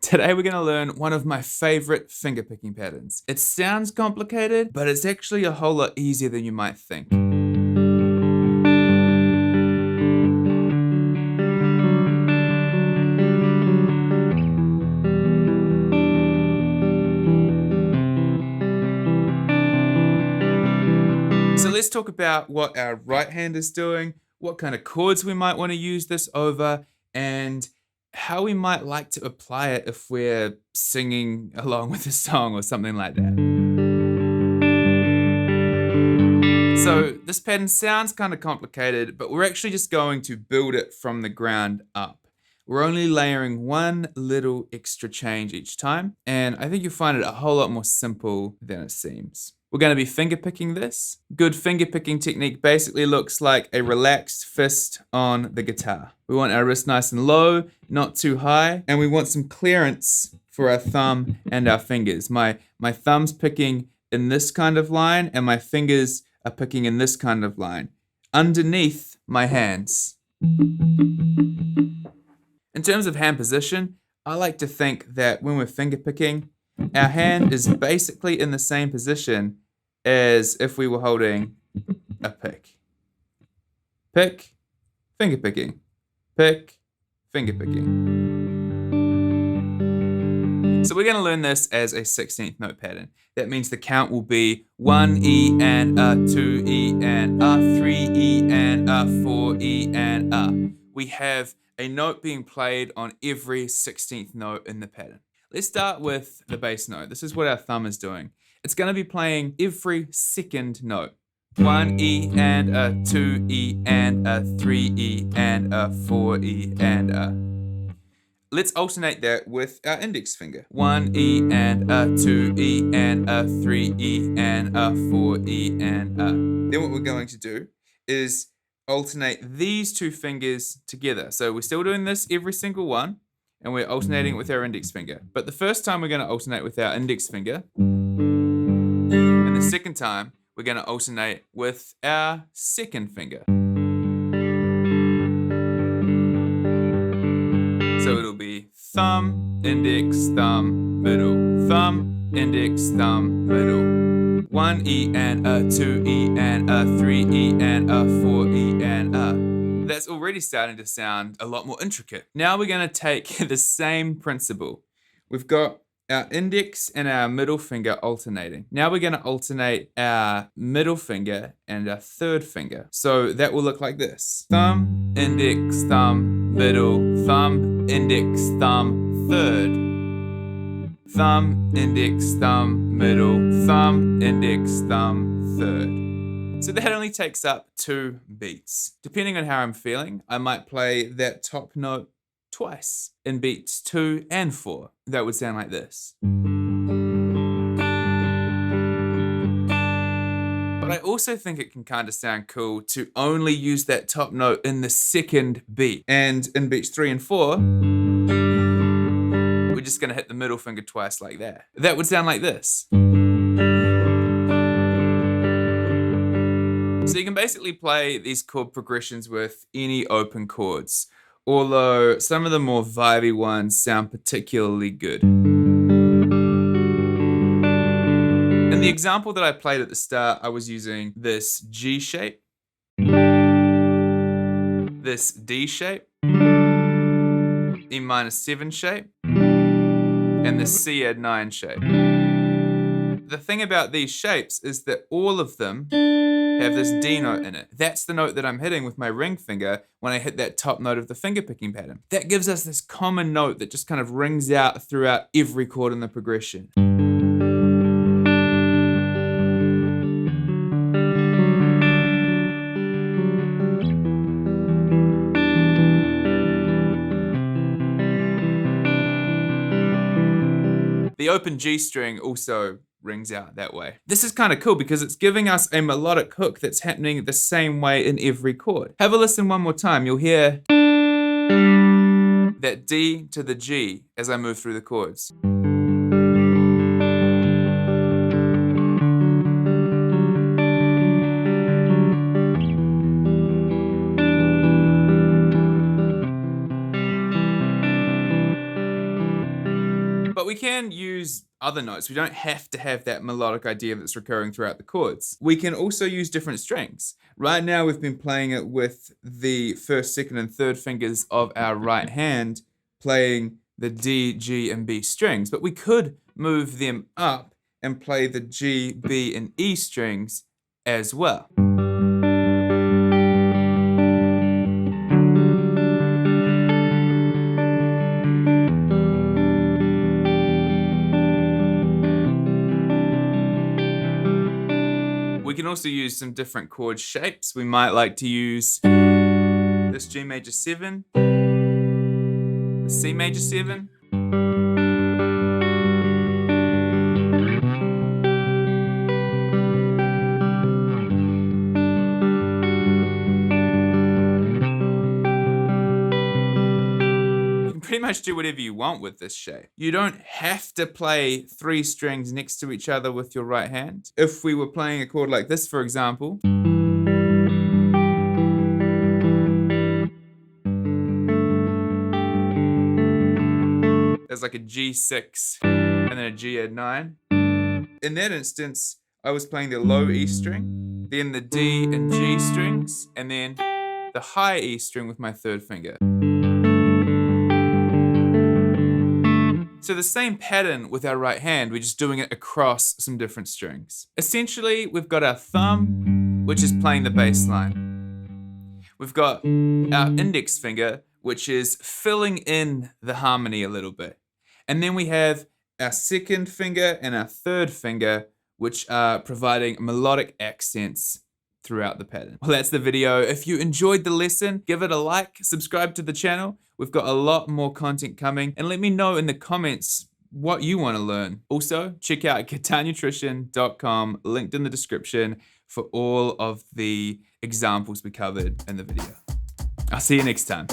Today we're gonna learn one of my favorite fingerpicking patterns. It sounds complicated, but it's actually a whole lot easier than you might think. So let's talk about what our right hand is doing, what kind of chords we might want to use this over, and how we might like to apply it if we're singing along with a song or something like that. So this pattern sounds kind of complicated, but we're actually just going to build it from the ground up. We're only layering one little extra change each time, and I think you'll find it a whole lot more simple than it seems. We're going to be fingerpicking this. Good fingerpicking technique basically looks like a relaxed fist on the guitar. We want our wrist nice and low, not too high, and we want some clearance for our thumb and our fingers. My thumb's picking in this kind of line, and my fingers are picking in this kind of line, underneath my hands. In terms of hand position, I like to think that when we're fingerpicking, our hand is basically in the same position as if we were holding a pick. Pick, fingerpicking. Pick, fingerpicking. So we're going to learn this as a 16th note pattern. That means the count will be 1 E and a, 2 E and a, 3 E and a, 4 E and a. We have a note being played on every 16th note in the pattern. Let's start with the bass note. This is what our thumb is doing. It's going to be playing every second note. 1 E and a, 2 E and a, 3 E and a, 4 E and a. Let's alternate that with our index finger. 1 E and a, 2 E and a, 3 E and a, 4 E and a. Then what we're going to do is alternate these two fingers together. So we're still doing this every single one, and we're alternating it with our index finger. But the first time we're going to alternate with our index finger, and the second time we're going to alternate with our second finger. So it'll be thumb, index, thumb, middle, thumb, index, thumb, middle. 1 E and a, 2 E and a, 3 E and a, 4 E and a. That's already starting to sound a lot more intricate. Now we're going to take the same principle. We've got our index and our middle finger alternating. Now we're going to alternate our middle finger and our third finger. So that will look like this. Thumb, index, thumb, middle, thumb, index, thumb, third. Thumb, index, thumb, middle, thumb, index, thumb, third. So that only takes up 2 beats. Depending on how I'm feeling, I might play that top note twice in beats 2 and 4. That would sound like this. But I also think it can kind of sound cool to only use that top note in the second beat. And in beats 3 and 4, we're just gonna hit the middle finger twice like that. That would sound like this. So you can basically play these chord progressions with any open chords, although some of the more vibey ones sound particularly good. In the example that I played at the start, I was using this G shape, this D shape, E minor 7 shape, and the C add 9 shape. The thing about these shapes is that all of them have this D note in it. That's the note that I'm hitting with my ring finger when I hit that top note of the fingerpicking pattern. That gives us this common note that just kind of rings out throughout every chord in the progression. The open G string also rings out that way. This is kind of cool because it's giving us a melodic hook that's happening the same way in every chord. Have a listen one more time. You'll hear that D to the G as I move through the chords. But we can use other notes. We don't have to have that melodic idea that's recurring throughout the chords. We can also use different strings. Right now we've been playing it with the first, second, and third fingers of our right hand, playing the D, G, and B strings, but we could move them up and play the G, B, and E strings as well. We can also use some different chord shapes. We might like to use this G major 7, the C major 7, pretty much do whatever you want with this shape. You don't have to play 3 strings next to each other with your right hand. If we were playing a chord like this, for example, there's like a G6 and then a G add 9. In that instance, I was playing the low E string, then the D and G strings, and then the high E string with my third finger. So the same pattern with our right hand, we're just doing it across some different strings. Essentially, we've got our thumb, which is playing the bass line. We've got our index finger, which is filling in the harmony a little bit. And then we have our second finger and our third finger, which are providing melodic accents throughout the pattern. Well, that's the video. If you enjoyed the lesson, give it a like, subscribe to the channel. We've got a lot more content coming, and let me know in the comments what you want to learn. Also, check out guitarnutrition.com, linked in the description, for all of the examples we covered in the video. I'll see you next time.